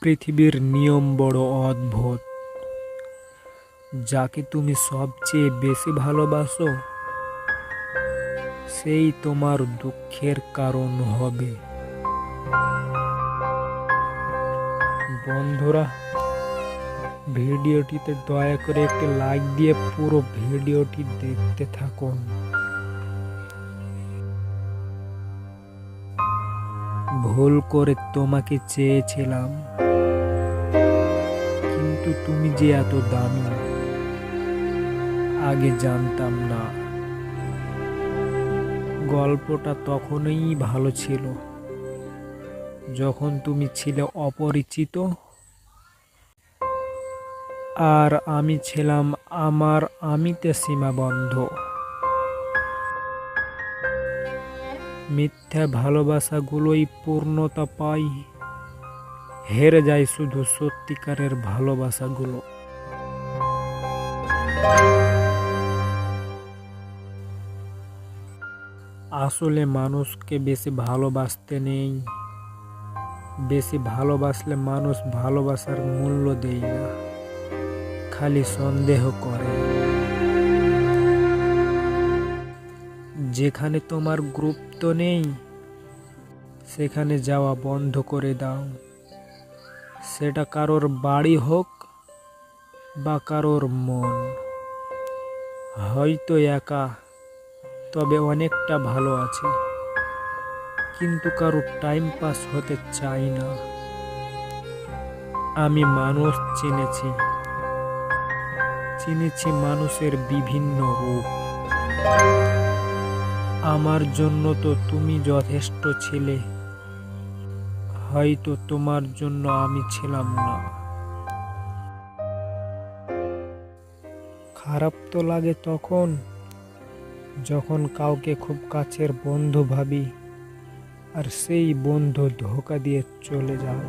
পৃথিবীর নিয়ম বড় অদ্ভুত। যাকে তুমি সবচেয়ে বেশি ভালোবাসো সেই তোমার দুঃখের কারণ হবে। বন্ধুরা, ভিডিওটিতে দয়া করে একটি লাইক দিয়ে পুরো ভিডিওটি দেখতে থাকুন। ভুল করে তোমাকে চেয়েছিলাম, কিন্তু তুমি যে এত দামি আগে জানতাম না। গল্পটা তখনই ভালো ছিল যখন তুমি ছিলে অপরিচিত আর আমি ছিলাম আমার আমিতে সীমাবদ্ধ। মিথ্যা ভালোবাসাগুলোই পূর্ণতা পায়, হেরে যায় শুধু সত্যিকারের ভালোবাসাগুলো। আসলে মানুষকে বেশি ভালোবাসতে নেই, বেশি ভালোবাসলে মানুষ ভালোবাসার মূল্য দেয় না, খালি সন্দেহ করে। যেখানে তোমার গুরুত্ব নেই সেখানে যাওয়া বন্ধ করে দাও। সেটা কারোর বাড়ি হোক বা কারোর মন। হয়তো একা, তবে অনেকটা ভালো আছে, কিন্তু কারোর টাইম পাস হতে চাই না। আমি মানুষ চিনেছি মানুষের বিভিন্ন রূপ। আমার জন্য তো তুমি যথেষ্ট ছিলে, হয়তো তোমার জন্য আমি ছিলাম না। খারাপ তো লাগে তখন যখন কাউকে খুব কাছের বন্ধু ভাবি আর সেই বন্ধু ধোঁকা দিয়ে চলে যায়।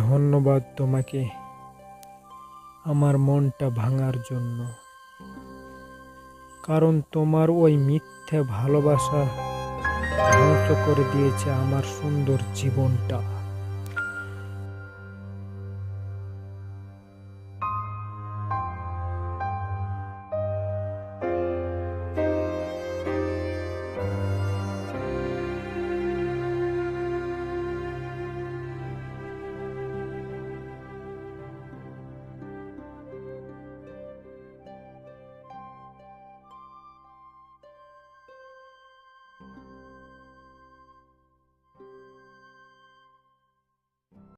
ধন্যবাদ তোমাকে আমার মনটা ভাঙার জন্য, কারণ তোমার ওই মিথ্যে ভালোবাসা ধ্বংস করে দিয়েছে আমার সুন্দর জীবনটা।